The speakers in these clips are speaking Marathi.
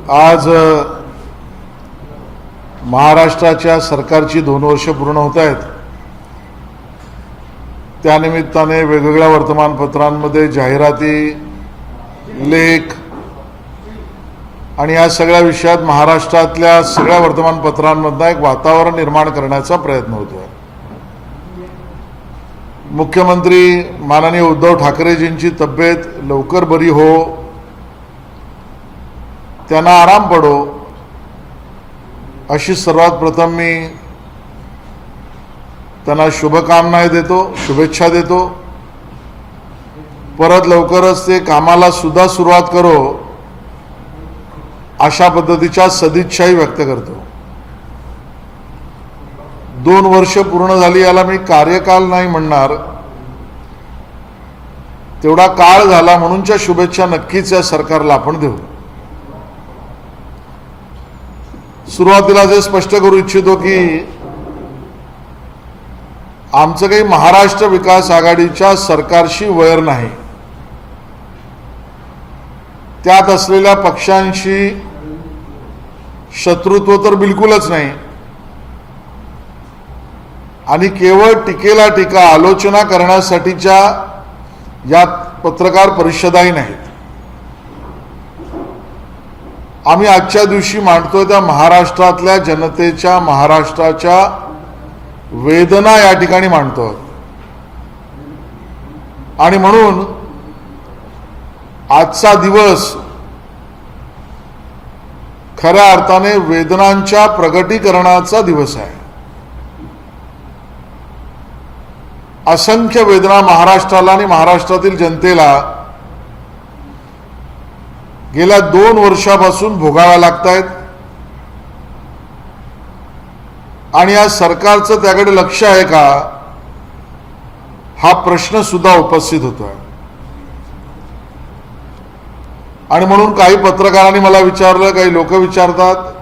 आज महाराष्ट्राच्या सरकारची 2 वर्ष पूर्ण होत आहेत। त्यानिमित्ताने वेगवेगळ्या वर्तमानपत्रांमध्ये जाहिराती, लेख आणि या सगळ्या विषयात महाराष्ट्रातल्या सगळ्या वर्तमानपत्रांमधून एक वातावरण निर्माण करण्याचा प्रयत्न होतो आहे। मुख्यमंत्री माननीय उद्धव ठाकरेजींची तब्येत लवकर बरी हो, त्यांना आराम पडो अशी सर्वात प्रथम मी त्यांना शुभकामनाएं देतो, शुभेच्छा देतो। परत लवकरच ते कामाला सुद्धा सुरुवात करो अशा पद्धतीच्या सदिच्छाही व्यक्त करतो। 2 वर्ष पूर्ण झाली, याला मी कार्यकाल नाही म्हणणार, तेवढा काळ झाला म्हणूनच्या शुभेच्छा नक्कीच या सरकारला आपण देऊ। सुरुवातीला जे स्पष्ट करू इच्छितो की आमचं काही महाराष्ट्र विकास आघाडीच्या सरकारशी वैर नाही, त्यात असलेल्या पक्षांशी शत्रुत्व तर बिलकुलच नाही आणि केवळ टीकेला टीका, आलोचना करण्यासाठीच्या या पत्रकार परिषदाही नाहीत। आम्ही आजच्या दिवशी मांडतोय त्या महाराष्ट्रातल्या जनतेच्या, महाराष्ट्राच्या वेदना या ठिकाणी मांडतो आणि म्हणून आजचा दिवस खऱ्या अर्थाने वेदनांच्या प्रगटीकरणाचा दिवस आहे। असंख्य वेदना महाराष्ट्राला आणि महाराष्ट्रातील जनतेला गेल्या 2 वर्षापासून भोगाव्या लागत आहेत आणि या सरकारचं त्याकडे लक्ष आहे का, हा प्रश्न सुद्धा उपस्थित होतोय। आणि म्हणून काही पत्रकारांनी मला विचारलं, काही लोक विचारतात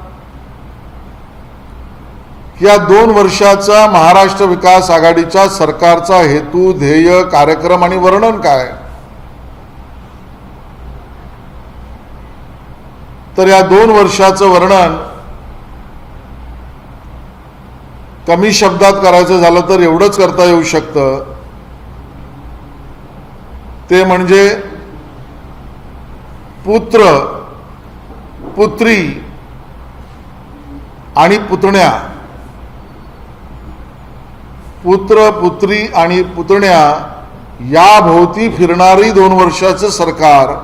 की या 2 वर्षाचा महाराष्ट्र विकास आघाडीच्या सरकारचा हेतू, ध्येय, कार्यक्रम आणि वर्णन काय। तर या 2 वर्षाचं वर्णन कमी शब्दात करायचं झालं तर एवढंच करता येऊ शकतं, ते म्हणजे पुत्र, पुत्री आणि पुतण्या, पुत्र, पुत्री आणि पुतण्या या भोवती फिरणारी 2 वर्षाचं सरकार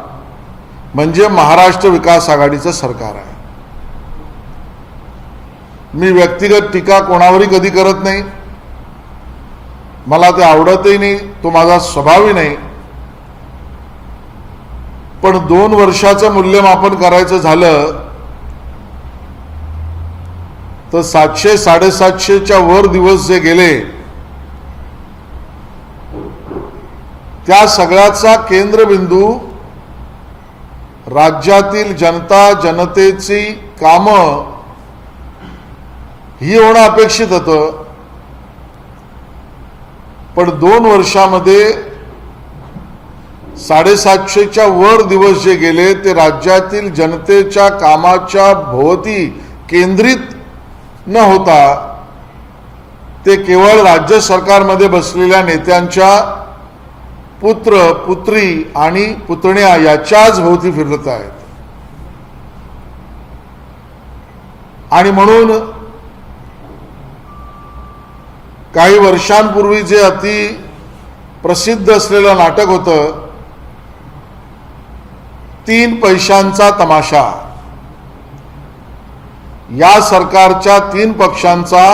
म्हणजे महाराष्ट्र विकास आघाडीचं सरकार आहे। मी व्यक्तिगत टीका कोणावरही कधी करत नाही, मला ते आवडतही नाही, तो माझा स्वभावही नाही। पण 2 वर्षाचं मूल्यमापन करायचं झालं तर 700-750च्या वर दिवस जे गेले त्या सगळ्याचा केंद्रबिंदू राज्यातील जनता, जनतेची कामं ही होणं अपेक्षित होतं। पण 2 वर्षामध्ये 750च्या वर दिवस जे गेले ते राज्यातील जनतेच्या कामाच्या भोवती केंद्रित न होता ते केवळ राज्य सरकारमध्ये बसलेल्या नेत्यांच्या पुत्र, पुत्री आणि पुतण्या याच्याच भोवती फिरत आहेत। आणि म्हणून काही वर्षांपूर्वी जे अति प्रसिद्ध असलेलं नाटक होतं 3 पैशांचा तमाशा, या सरकारच्या 3 पक्षांचा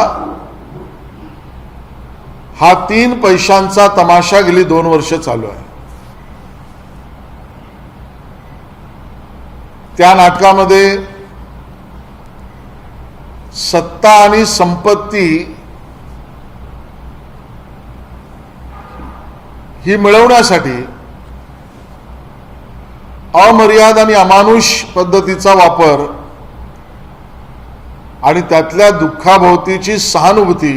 हा 3 पैशांचा तमाशा गेली 2 वर्ष चालू आहे। त्या नाटकामध्ये सत्ता आणि संपत्ती ही मिळवण्यासाठी अमर्याद आणि अमानुष पद्धतीचा वापर आणि त्यातल्या दुःखाभोवतीची सहानुभूती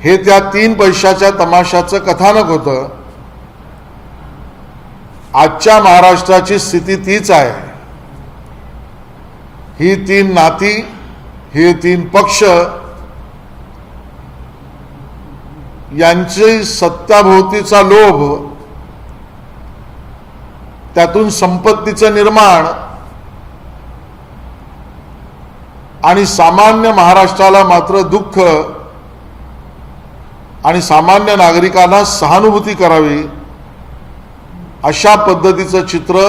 हे त्या 3 पैशाच्या तमाशाचं कथानक होतं। आजच्या महाराष्ट्राची स्थिती तीच आहे। ही तीन नाती, हे तीन पक्ष यांची सत्ताभोवतीचा लोभ, त्यातून संपत्तीचं निर्माण आणि सामान्य महाराष्ट्राला मात्र दुःख आणि सामान्य नागरिकांना सहानुभूती करावी अशा पद्धतीचं चित्र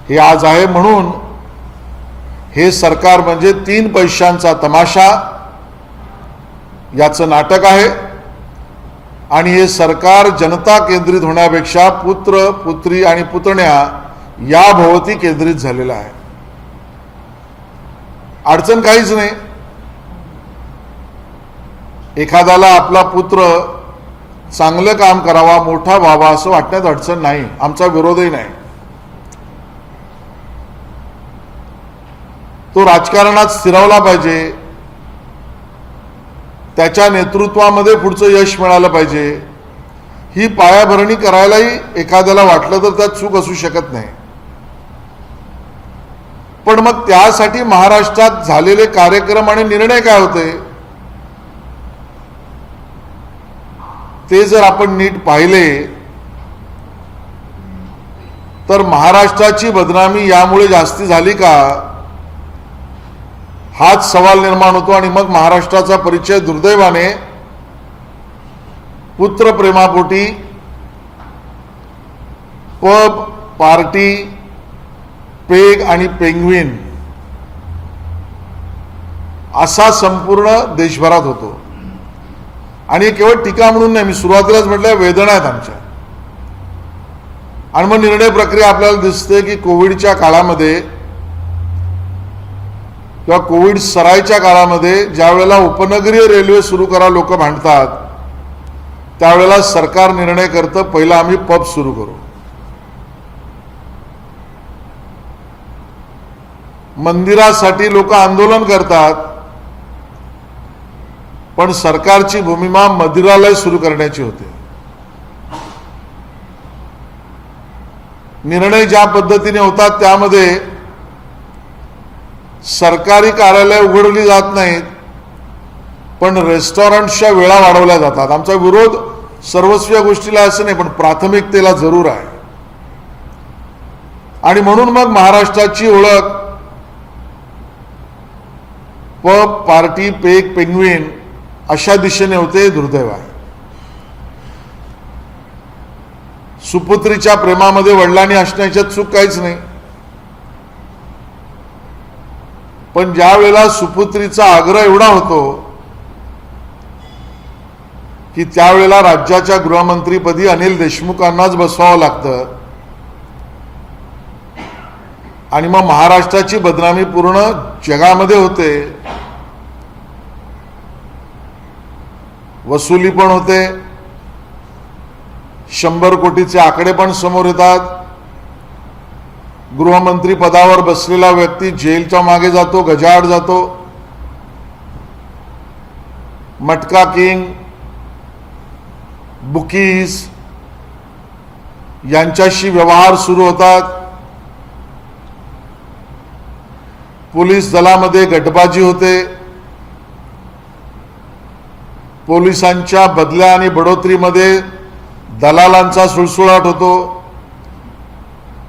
हे आज आहे. म्हणून हे सरकार म्हणजे तीन पैशांचा तमाशा याचं नाटक आहे आणि हे सरकार जनता केंद्रित होण्यापेक्षा पुत्र, पुत्री आणि पुतण्या या भोवती केंद्रित झालेलं आहे. अडचण काहीच नाही. एखाद्याला आपला पुत्र चांगलं काम करावा, मोठा व्हावा असं वाटण्यात अडचण नाही, आमचा विरोधही नाही. तो राजकारणात स्थिरावला पाहिजे, त्याच्या नेतृत्वामध्ये पुढचं यश मिळालं पाहिजे. ही पायाभरणी करायलाही एखाद्याला वाटलं तर त्यात चूक असू शकत नाही. पण मग त्यासाठी महाराष्ट्रात झालेले कार्यक्रम आणि निर्णय काय होते ते जर आपण नीट पाहिले तर महाराष्ट्राची बदनामी यामुळे जास्ती झाली का हाच सवाल निर्माण होतो. आणि मग महाराष्ट्राचा परिचय दुर्दैवाने पुत्रप्रेमापोटी पब, पार्टी, पेग आणि पेंग्विन असा संपूर्ण देशभरात होतो. आणि केवळ टीका म्हणून नाही, मी सुरुवातीलाच म्हटलं वेदना आहेत आमच्या. आणि मग निर्णय प्रक्रिया आपल्याला दिसते की कोविडच्या काळामध्ये किंवा कोविड सराईच्या काळामध्ये ज्या वेळेला उपनगरीय रेल्वे सुरू करा लोक भांडतात, त्यावेळेला सरकार निर्णय करतं पहिला आम्ही पब सुरू करू. मंदिरासाठी लोक आंदोलन करतात, पण सरकारची भूमिका मंदिरालय सुरू करण्याची होते. निर्णय ज्या पद्धतीने होतात त्यामध्ये सरकारी कार्यालय उघडली जात नाहीत, पण रेस्टॉरंटच्या वेळा वाढवल्या जातात. आमचा विरोध सर्वस्वी गोष्टीला असं नाही, पण प्राथमिकतेला जरूर आहे. आणि म्हणून मग महाराष्ट्राची ओळख पब, पार्टी, पेग, पेंग्विन अशा दिशेने होते. दुर्दैव आहे. सुपुत्रीच्या प्रेमामध्ये वडिलांनी असण्याच्यात चूक काहीच नाही, पण ज्या वेळेला सुपुत्रीचा आग्रह एवढा होतो की त्यावेळेला राज्याच्या गृहमंत्रीपदी अनिल देशमुखांनाच बसवावं लागतं आणि मग महाराष्ट्राची बदनामी पूर्ण जगामध्ये होते. वसुली पण होते, 100 कोटीचे आकडे पण समोर येतात. गृहमंत्री पदावर बसलेला व्यक्ती जेलच्या मागे जातो, गजाआड जातो. मटका किंग, बुकीज यांच्याशी व्यवहार सुरू होतात. पोलीस दलामध्ये गटबाजी होते. पोलिसांच्या बदल्या आणि बढोतरीमध्ये दलालांचा सुळसुळाट होतो.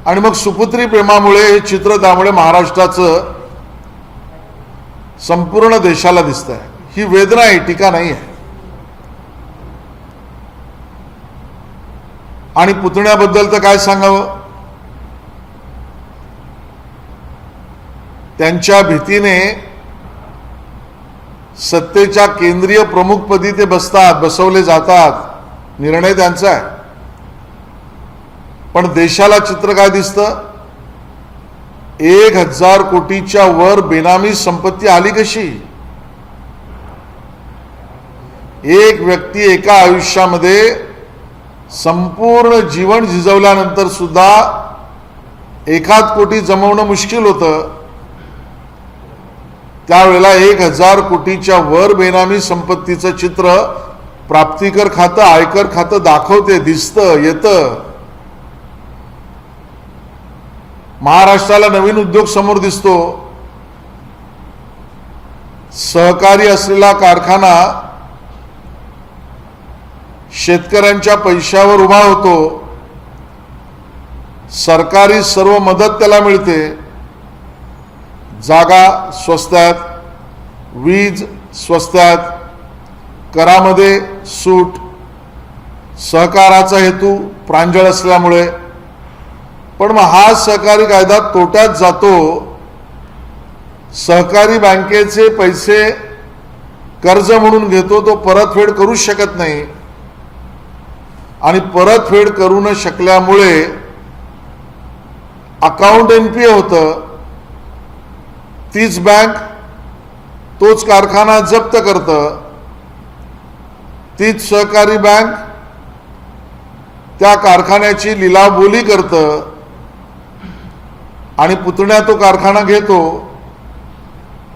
आणि मग सुपुत्री प्रेमामुळे हे चित्र त्यामुळे महाराष्ट्राचं संपूर्ण देशाला दिसतंय. ही वेदना आहे, टीका नाही आहे. आणि पुतण्याबद्दल तर काय सांगावं, त्यांच्या भीतीने सत्तेच्या केंद्रीय प्रमुखपदी ते बसवले जातात. निर्णय त्यांचा आहे, पण देशाला चित्र काय दिसतं, 1000 कोटीच्या वर बेनामी संपत्ती आली कशी. एक व्यक्ती एका आयुष्यामध्ये संपूर्ण जीवन झिजवल्यानंतर सुद्धा 1 कोटी जमवणं मुश्किल होतं. त्यावेळेला 1000 कोटीच्या वर बेनामी संपत्तीचं चित्र प्राप्तिकर खातं, आयकर खातं दाखवते, दिसतं, येतं. महाराष्ट्राला नवीन उद्योग समोर दिसतो, सहकारी असलेला कारखाना शेतकऱ्यांच्या पैशावर उभा होतो, सरकारी सर्व मदत त्याला मिळते, जागा स्वस्तात, वीज स्वस्तात, करामध्ये सूट, सहकाराचा हेतू प्रांजळ असल्यामुळे. पण मग हा सहकारी कायदा तोट्यात जातो. सहकारी बँकेचे पैसे कर्ज म्हणून घेतो, तो परतफेड करूच शकत नाही आणि परतफेड करू न शकल्यामुळे अकाउंट NPA होतं. तीच बँक तोच कारखाना जप्त करतं. तीच सहकारी बँक त्या कारखान्याची लिलावबोली करतं आणि पुतण्या तो कारखाना घेतो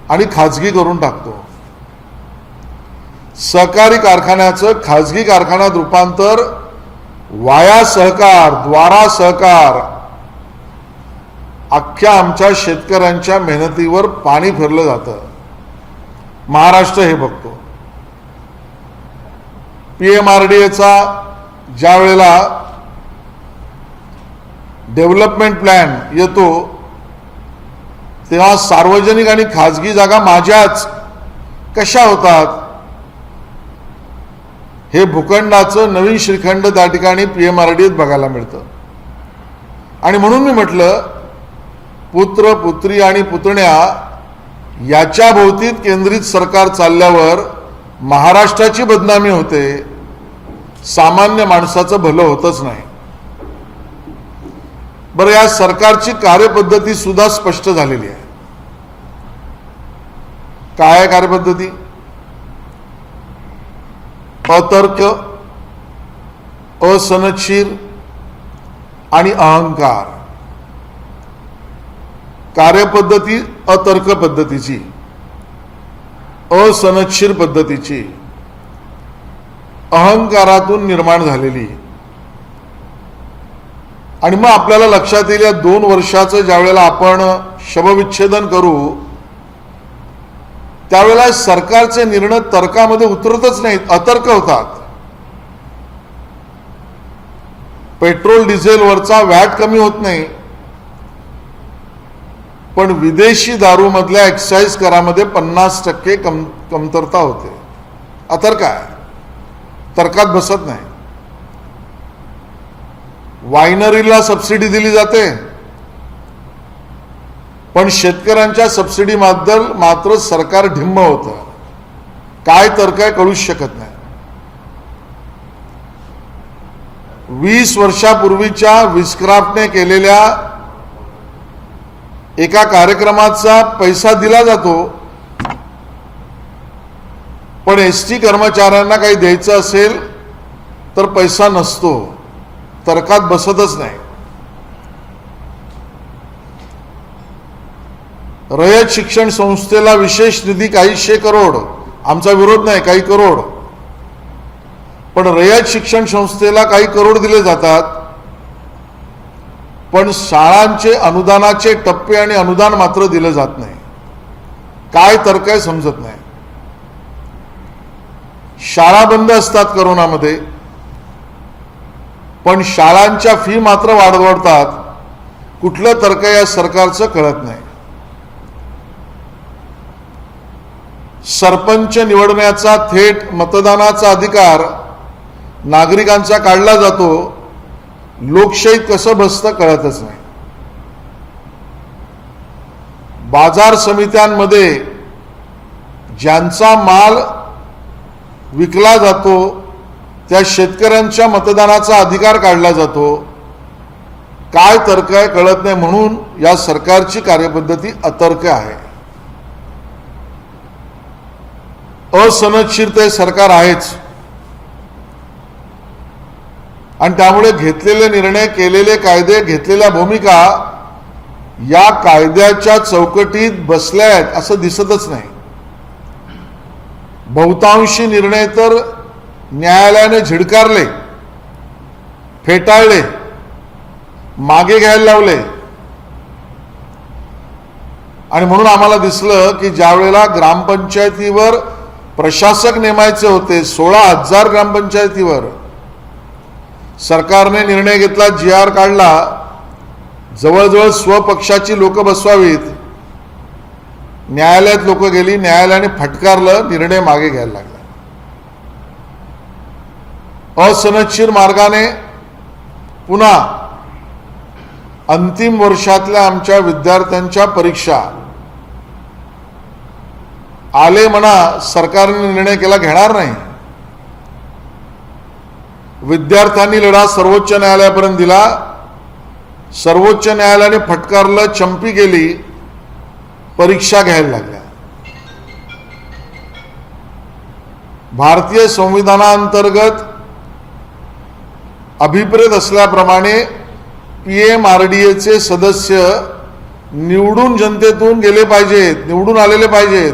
आणि खाजगी करून टाकतो. सहकारी कारखान्याचं खाजगी कारखान्यात रूपांतर वाया सहकार, द्वारा सहकार, अख्ख्या आमच्या शेतकऱ्यांच्या मेहनतीवर पाणी फिरलं जातं. महाराष्ट्र हे बघतो. PMRDAचा ज्या वेळेला डेव्हलपमेंट प्लॅन येतो तेव्हा सार्वजनिक आणि खाजगी जागा माझ्याच कशा होतात, हे भूखंडाचं नवीन श्रीखंड त्या ठिकाणी PMRDAत बघायला मिळतं. आणि म्हणून मी म्हटलं, पुत्र, पुत्री आणि पुतण्या याच्या भोवतीत केंद्रित सरकार चालल्यावर महाराष्ट्राची बदनामी होते, सामान्य माणसाचं भलं होतच नाही. बरं, या सरकारची कार्यपद्धती सुद्धा स्पष्ट झालेली आहे. काय आहे कार्यपद्धती? अतर्क, असनदशीर आणि अहंकार. कार्यपद्धती अतर्क पद्धतीची, असनदशीर पद्धतीची, अहंकारातून निर्माण झालेली. आणि मग आपल्याला लक्षात येईल, या 2 वर्षाचं ज्या वेळेला आपण शवविच्छेदन करू त्यावेळेला सरकारचे निर्णय तर्कामध्ये उतरतच नाहीत, अतर्क होतात. पेट्रोल डिझेलवरचा व्हॅट कमी होत नाही, पण विदेशी दारूमधल्या एक्साईज करामध्ये 50% कमतरता होते. अतर्क आहे, तर्कात बसत नाही. वायनरीला सबसिडी दिली जाते, पण शेतकऱ्यांच्या सबसिडीबद्दल मात्र सरकार ढिम्म होतं. काय तर्क आहे कळूच शकत नाही. 20 वर्षापूर्वीच्या विस्क्राफ्टने केलेल्या एका कार्यक्रमाचा पैसा दिला जातो, पण ST कर्मचाऱ्यांना काही द्यायचं असेल तर पैसा नसतो, तर्कात बसतच नाही. रयत शिक्षण संस्थेला विशेष निधी काही 100 करोड, आमचा विरोध नाही, काही करोड, पण रयत शिक्षण संस्थेला काही करोड दिले जातात, पण शाळांचे अनुदानाचे टप्पे आणि अनुदान मात्र दिले जात नाही. काय तर्क आहे समजत नाही. शाळा बंद असतात करोनामध्ये, पण शाळांच्या फी मात्र वाढवतात. कुठलं तर्क या सरकारचं कळत नाही. सरपंच निवडण्याचा थेट मतदानाचा अधिकार नागरिकांचा काढला जातो, लोकशाहीत कसं बसतं कळतच नाही. बाजार समित्यांमध्ये ज्यांचा माल विकला जातो त्या शेतकऱ्यांच्या मतदानाचा अधिकार काढला जातो. काय तर्क आहे कळत नाही. म्हणून या सरकारची कार्यपद्धती अतर्क आहे. असनदशीर ते सरकार आहेच, आणि त्यामुळे घेतलेले निर्णय, केलेले कायदे, घेतलेल्या भूमिका या कायद्याच्या चौकटीत बसल्या आहेत असं दिसतच नाही. बहुतांशी निर्णय तर न्यायालयाने झिडकारले, फेटाळले, मागे घ्यायला लावले. आणि म्हणून आम्हाला दिसलं की ज्या वेळेला ग्रामपंचायतीवर प्रशासक नेमायचे होते 16,000 ग्रामपंचायतीवर सरकारने निर्णय घेतला, GR काढला, जवळजवळ स्वपक्षाची लोक बसवावीत. न्यायालयात लोक गेली, न्यायालयाने फटकारलं, निर्णय मागे घ्यायला लागला. असनदशीर मार्गाने पुन्हा अंतिम वर्षातल्या आमच्या विद्यार्थ्यांच्या परीक्षा आले म्हणा, सरकारने निर्णय केला घेणार नाही. विद्यार्थ्यांनी लढा सर्वोच्च न्यायालयापर्यंत दिला, सर्वोच्च न्यायालयाने फटकारलं, चंपी गेली, परीक्षा घ्यायला लागल्या. भारतीय संविधानाअंतर्गत अभिप्रेत असल्याप्रमाणे PMRDAचे सदस्य निवडून जनतेतून गेले पाहिजेत, निवडून आलेले पाहिजेत.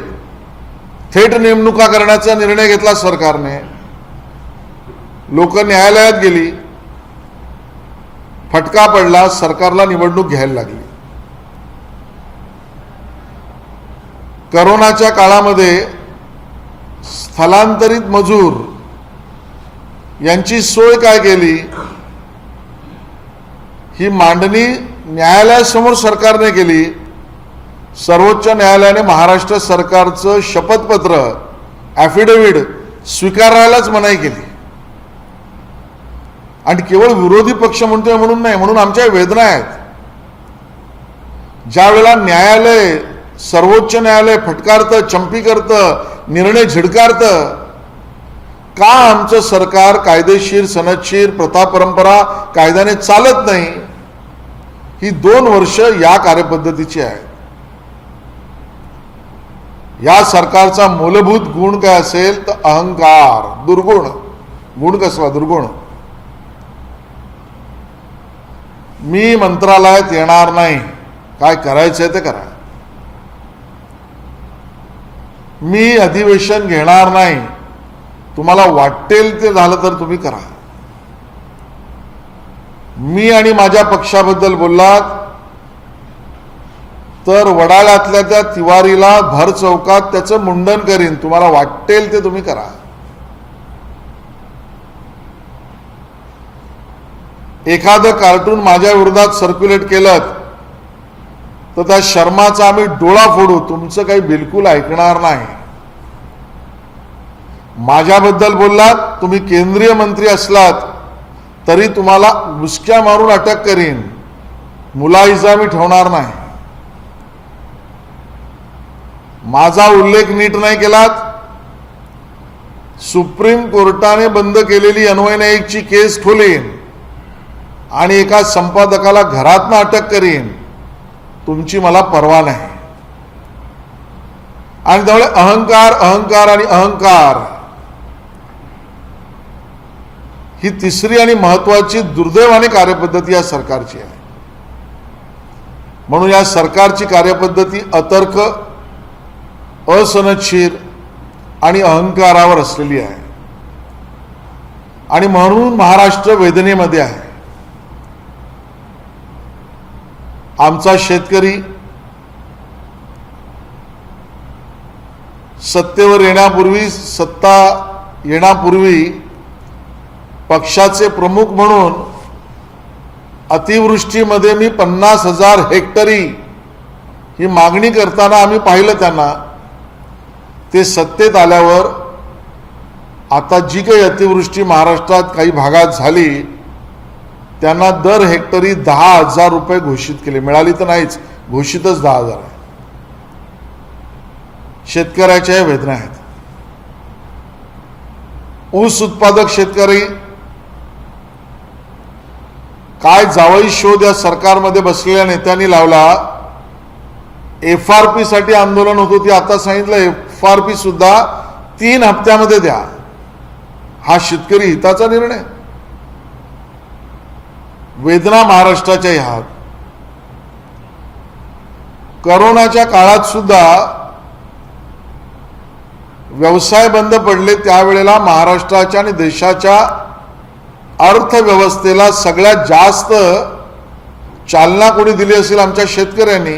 थेट नेमणुका करण्याचा निर्णय घेतला सरकारने. लोक न्यायालयात गेली, फटका पडला, सरकारला निवडणूक घ्यायला लागली. करोनाच्या काळामध्ये स्थलांतरित मजूर यांची सोय काय केली, ही मांडणी न्यायालयासमोर सरकारने केली. सर्वोच्च न्यायालयाने महाराष्ट्र सरकारचं शपथपत्र ॲफिडेव्हिट स्वीकारायलाच मनाई केली. आणि केवळ विरोधी पक्ष म्हणतोय म्हणून नाही, म्हणून आमच्या वेदना आहेत. ज्या वेळेला न्यायालय, सर्वोच्च न्यायालय फटकारतं, चंपी करतं, निर्णय झिडकारतं, का आमचं सरकार कायदेशीर, सनदशीर, प्रथा परंपरा कायद्याने चालत नाही? ही 2 वर्ष या कार्यपद्धतीची आहे. या सरकारचा मूलभूत गुण काय असेल तर अहंकार, दुर्गुण. गुण कसला? दुर्गुण. मी मंत्रालयात येणार नाही, काय करायचंय ते करा. मी अधिवेशन घेणार नाही, तुम्हाला वाटेल ते झालं तर तुम्ही करा. मी आणि माझ्या पक्षाबद्दल बोललात तर वडाळ्यातल्या त्या तिवारीला भर चौकात त्याचं मुंडन करीन, तुम्हाला वाटेल ते तुम्ही करा. एखादं कार्टून माझ्या विरोधात सर्क्युलेट केलं तर त्या शर्माचा आम्ही डोळा फोडू, तुमचं काही बिलकुल ऐकणार नाही. माझ्याबद्दल बोललात, तुम्ही केंद्रीय मंत्री असलात तरी तुम्हाला मुसक्या मारून अटक करीन, मुलाहिजा मी ठेवणार नाही. माझा उल्लेख नीट नाही केलात, सुप्रीम कोर्टाने बंद केलेली अन्वय नाईकची केस खोलीन आणि एका संपादकाला घरातनं अटक करीन, तुमची मला पर्वा नाही. आणि त्यामुळे अहंकार, अहंकार आणि अहंकार ही तिसरी आणि महत्वाची दुर्दैवाने कार्यपद्धती या सरकारची आहे. म्हणून या सरकारची कार्यपद्धती अतर्क, असनदशीर आणि अहंकारावर असलेली आहे. आणि म्हणून महाराष्ट्र वेदनेमध्ये आहे. आमचा शेतकरी सत्तेवर येण्यापूर्वी, सत्ता येण्यापूर्वी पक्षाचे प्रमुख म्हणून अतिवृष्टीमध्ये मी 50,000 हेक्टरी ही मागणी करताना आम्ही पाहिलं त्यांना. ते सत्तेत आल्यावर आता जी काही अतिवृष्टी महाराष्ट्रात काही भागात झाली त्यांना दर हेक्टरी 10,000 रुपये घोषित केले. मिळाली तर नाहीच, घोषितच 10,000 आहे. शेतकऱ्याच्या वेदना आहेत. ऊस उत्पादक शेतकरी काय जावई शोध या सरकारमध्ये बसलेल्या नेत्यांनी लावला. FRP साठी आंदोलन होत होती, आता सांगितलं FRP सुद्धा 3 हप्त्यामध्ये द्या. हा शेतकरी हिताचा निर्णय? वेदना महाराष्ट्राच्या ह्या. करोनाच्या काळात सुद्धा व्यवसाय बंद पडले, त्यावेळेला महाराष्ट्राच्या आणि देशाच्या अर्थव्यवस्थेला सगळ्यात जास्त चालना कोणी दिली असेल? आमच्या शेतकऱ्यांनी.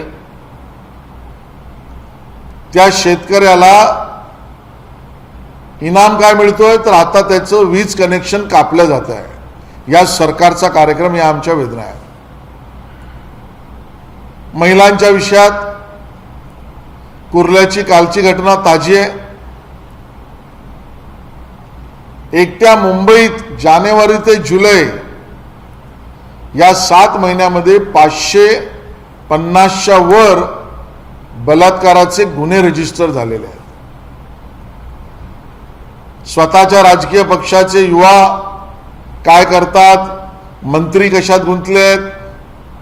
त्या शेतकऱ्याला इनाम काय मिळतोय, तर आता त्याचं वीज कनेक्शन कापलं जात आहे। या सरकारचा कार्यक्रम, या आमच्या वेदना आहे। महिलांच्या विषयात कुर्ल्याची कालची घटना ताजी आहे। एकट्या मुंबईत जानेवारी ते जुलै या 7 महिन्यामध्ये 550च्या वर बलात्काराचे गुन्हे रजिस्टर झालेले आहेत। स्वतःच्या राजकीय पक्षाचे युवा काय करतात, मंत्री कशात गुंतले आहेत,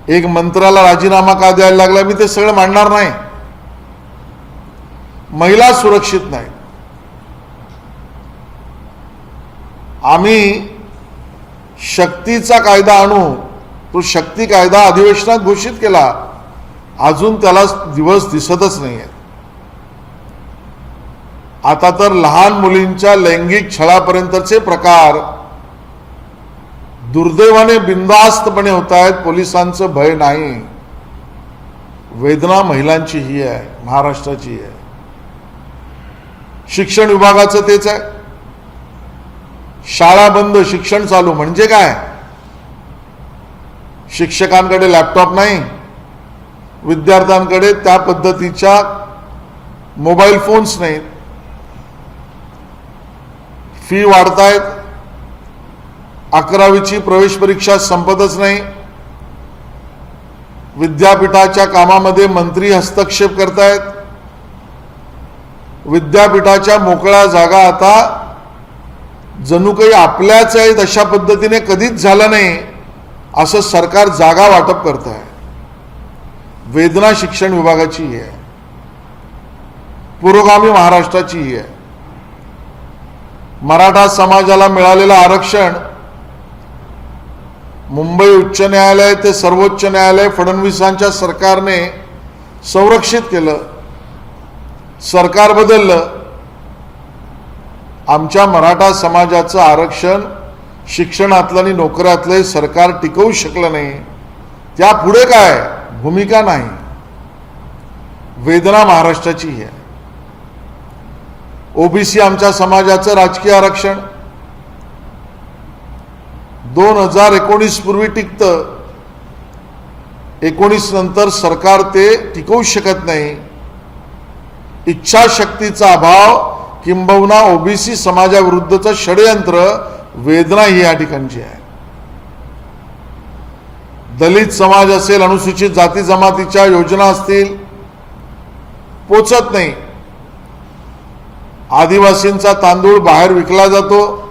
एक मंत्र्याला राजीनामा का द्यायला लागला, मी ते सगळं मांडणार नाही। महिला सुरक्षित नाही। आम्ही शक्तीचा कायदा आणू, तो शक्ती कायदा अधिवेशनात घोषित केला, अजून त्याला दिवस दिसतच नाही आहेत। आता तर लहान मुलींच्या लैंगिक छळापर्यंतचे प्रकार दुर्दैवाने बिनधास्तपणे होत आहेत। पोलिसांचं भय नाही। वेदना महिलांची ही आहे, महाराष्ट्राची आहे। शिक्षण विभागाचं तेच आहे। शाळा बंद, शिक्षण चालू म्हणजे काय? शिक्षकांकडे लॅपटॉप नाही, विद्यार्थ्यांकडे त्या पद्धतीच्या मोबाईल फोन्स नाहीत, फी वाढतायत, 11वीची प्रवेश परीक्षा संपतच नाही, विद्यापीठाच्या कामामध्ये मंत्री हस्तक्षेप करतायत, विद्यापीठाच्या मोकळ्या जागा आता जणू काही आपल्याच आहेत अशा पद्धतीने कधीच झालं नाही असं सरकार जागा वाटप करत आहे। वेदना शिक्षण विभागाची ही आहे, पुरोगामी महाराष्ट्राची ही आहे। मराठा समाजाला मिळालेलं आरक्षण मुंबई उच्च न्यायालय ते सर्वोच्च न्यायालय फडणवीसांच्या सरकारने संरक्षित केलं, सरकार बदललं। आमच्या मराठा समाजाचं आरक्षण शिक्षणातलं आणि नोकऱ्यातलं सरकार टिकवू शकलं नाही। त्या पुढे काय भूमिका नाही। वेदना महाराष्ट्राची ही आहे। ओबीसी आमच्या समाजाचं राजकीय आरक्षण 2019 पूर्वी टिकतं, 19 नंतर सरकार ते टिकवू शकत नाही। इच्छाशक्तीचा अभाव किंबहुना ओबीसी समाजाविरुद्धचं षडयंत्र, वेदना ही या ठिकाणची आहे। दलित समाज असेल, अनुसूचित जाती जमातीच्या योजना असतील, पोचत नाही। आदिवासींचा तांदूळ बाहेर विकला जातो,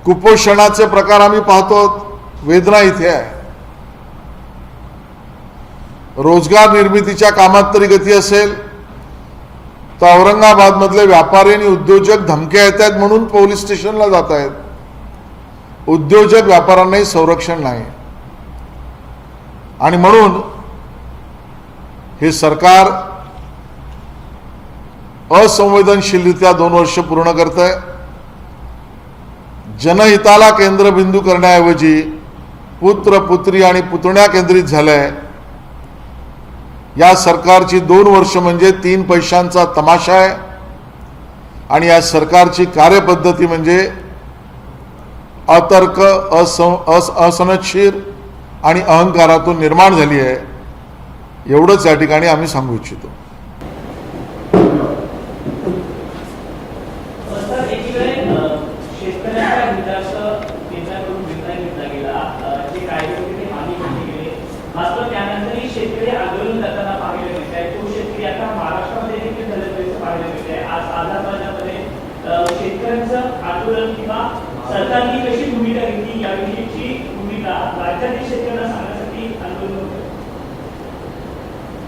कुपोषणाचे प्रकार आम्ही पाहतो, वेदना इथे आहे। रोजगार निर्मितीच्या कामात तरी गती असेल तर औरंगाबाद मधले व्यापारी आणि उद्योजक धमक्या येत आहेत म्हणून पोलीस स्टेशनला जात आहेत। उद्योजक व्यापाऱ्यांनाही संरक्षण नाही आणि म्हणून हे सरकार असंवेदनशीलरित्या 2 वर्ष पूर्ण करत आहे। जनहिताला केंद्रबिंदू करण्याऐवजी पुत्र पुत्री आणि पुतण्या केंद्रित झालंय। या सरकारची 2 वर्ष म्हणजे 3 पैशांचा तमाशा आहे आणि या सरकारची कार्यपद्धती म्हणजे अतर्क, असनदशीर आणि अहंकारातून निर्माण झाली आहे। एवढंच या ठिकाणी आम्ही सांगू इच्छितो। सरकारने कशी भूमिका घेतली, यावेळीची भूमिका राज्यातील शेतकऱ्यांना सांगण्यासाठी आंदोलन होतं।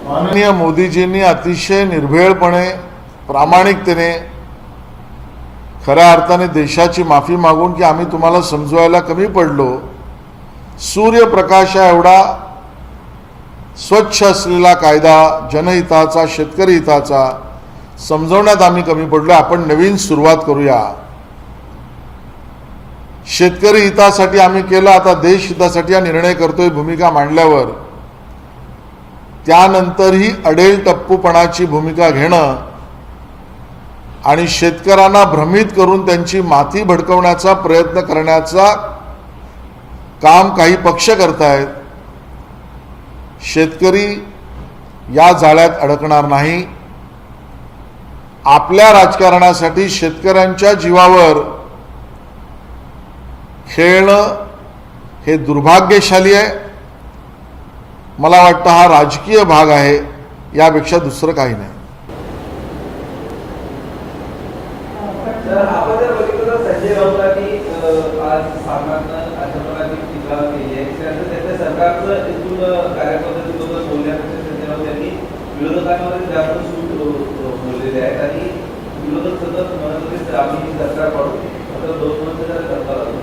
माननीय मोदीजींनी अतिशय निर्भयपणे, प्रामाणिकतेने, खऱ्या अर्थाने देशाची माफी मागून की आम्ही तुम्हाला समजवायला कमी पडलो, सूर्यप्रकाशा एवढा स्वच्छ असलेला कायदा, जनहिताचा, शेतकरी हिताचा समजवण्यात आम्ही कमी पडलो। आपण नवीन सुरुवात करूया। शेतकरी हितासाठी आम्ही केलं, आता देश हितासाठी हा निर्णय करतोय। भूमिका मांडल्यावर त्यानंतरही अडेल टप्पूपणाची भूमिका घेणं आणि शेतकऱ्यांना भ्रमित करून त्यांची माथी भडकवण्याचा प्रयत्न करण्याचा काम काही पक्ष करतायत. शेतकरी या जाळ्यात अडकणार नाही. आपल्या राजकारणासाठी शेतकऱ्यांच्या जीवावर खेळणं हे दुर्भाग्यशाली आहे. मला वाटतं हा राजकीय भाग आहे, यापेक्षा दुसरं काही नाही. तर आपण जर बघितलं तर संजय राऊतांनी आज सामनानं अशा प्रकारे टीका केली आहे. त्यानंतर त्यांच्या सरकारचं एकूण कार्यपद्धतीबद्दल बोलण्यापेक्षा संजय राऊत यांनी विरोधकांमध्ये जास्त सूट बोललेले आहेत आणि विरोधक सतत म्हणत होते आम्ही सरकार पाडू, मात्र 2 वर्ष जरा सरकार आलं.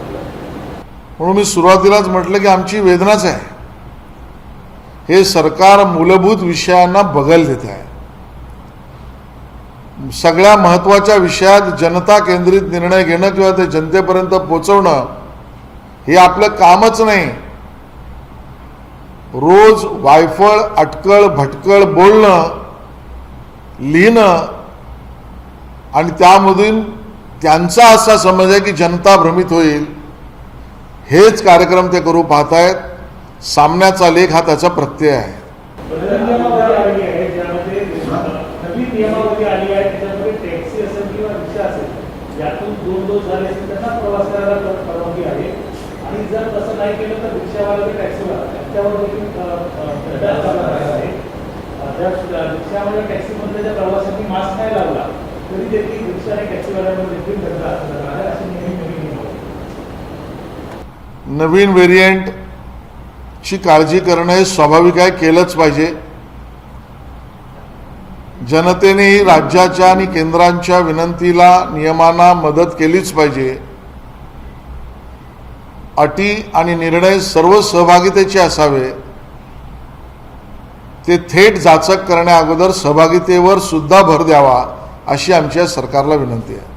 म्हणून मी सुरुवातीलाच म्हटलं की आमची वेदनाच आहे. हे सरकार मूलभूत विषयांना बगल देत आहे. सगळ्या महत्त्वाच्या विषयात जनता केंद्रित निर्णय घेणं किंवा ते जनतेपर्यंत पोहोचवणं हे आपलं कामच नाही. रोज वायफळ अटकळ भटकळ बोलणं, लिहिणं आणि त्यामधून त्यांचा असा समज आहे की जनता भ्रमित होईल, हेच कार्यक्रम ते करू पाहतायत. सामन्याचा लेख हा त्याचा प्रत्यय आहे. नवीन नियमावली आली आहे, त्याच्यामध्ये टॅक्सी असेल किंवा रिक्षा असेल, यातून 2 डोस झाले असेल त्यांना प्रवास करायला परवानगी आहे. आणि जर तसं नाही केलं तर रिक्षावाला आणि टॅक्सीवाला त्यांच्यावर देखील दंड लावणार आहे. जर रिक्षावाला टॅक्सीमध्ये जर प्रवाशांनी मास्क नाही लावला तरी देखील रिक्षा आणि टॅक्सीवाल्यांवर देखील दंड असणार आहे. असे नवीन नियम आहेत. नवीन व्हेरियंटची काळजी करणं हे स्वाभाविक आहे, केलंच पाहिजे. जनतेने राज्याच्या आणि केंद्रांच्या विनंतीला नियमांना मदत केलीच पाहिजे. अटी आणि निर्णय सर्व सहभागितेचे असावे. ते थेट जाचक करण्या अगोदर सहभागितेवर सुद्धा भर द्यावा, अशी आमच्या सरकारला विनंती आहे.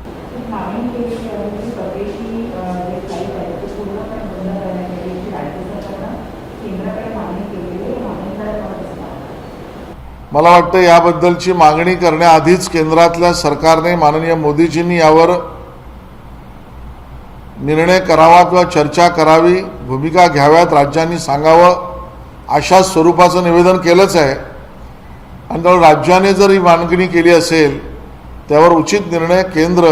मला वाटतं याबद्दलची मागणी करण्याआधीच केंद्रातल्या सरकारने माननीय मोदीजींनी यावर निर्णय करावा किंवा चर्चा करावी, भूमिका घ्याव्यात, राज्यांनी सांगावं, अशा स्वरूपाचं निवेदन केलंच आहे. आणि त्यामुळे राज्याने जर ही मागणी केली असेल त्यावर उचित निर्णय केंद्र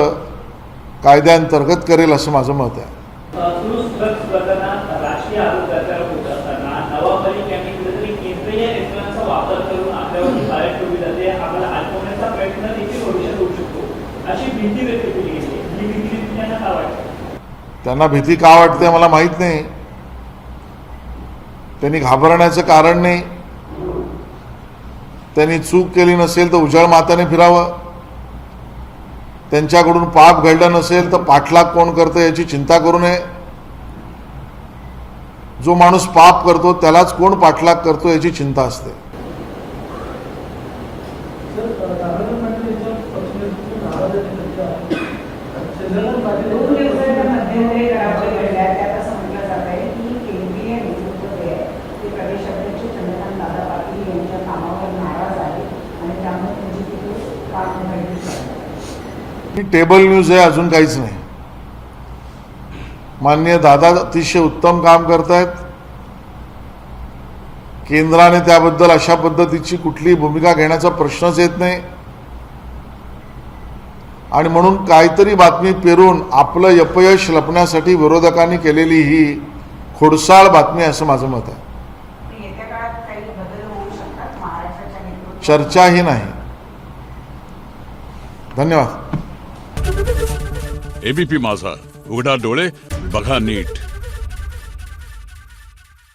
कायद्याअंतर्गत करेल असं माझं मत आहे. क्रूज ड्रग्ज प्रकरणात राष्ट्रीय आरोग्य अभियान होत असताना नवाब मलिक यांनी कुठेतरी केंद्रीय यंत्रणांचा वापर करून आपल्यावरती बाहेर ठेवली जाते, आम्हाला अडकवण्याचा प्रयत्न देखील भविष्यात होऊ शकतो, अशी भीती व्यक्त केली गेली. ही भीती त्यांना का वाटते? त्यांना भीती का वाटते मला माहीत नाही. त्यांनी घाबरण्याचं कारण नाही. त्यांनी चूक केली नसेल तर उजाळ माताने फिरावं. त्यांच्याकडून पाप घडलं नसेल तर पाठलाग कोण करतं याची चिंता करू नये. जो माणूस पाप करतो त्यालाच कोण पाठलाग करतो याची चिंता असते. ही टेबल न्यूज आहे, अजून काहीच नाही. माननीय दादा अतिशय उत्तम काम करतायत. केंद्राने त्याबद्दल अशा पद्धतीची कुठली भूमिका घेण्याचा प्रश्नच येत नाही. आणि म्हणून काहीतरी बातमी पेरून आपलं अपयश लपण्यासाठी विरोधकांनी केलेली ही खोडसाळ बातमी असं माझं मत आहे. चर्चाही नाही. धन्यवाद. एबीपी माझा, उघडा डोळे बघा नीट.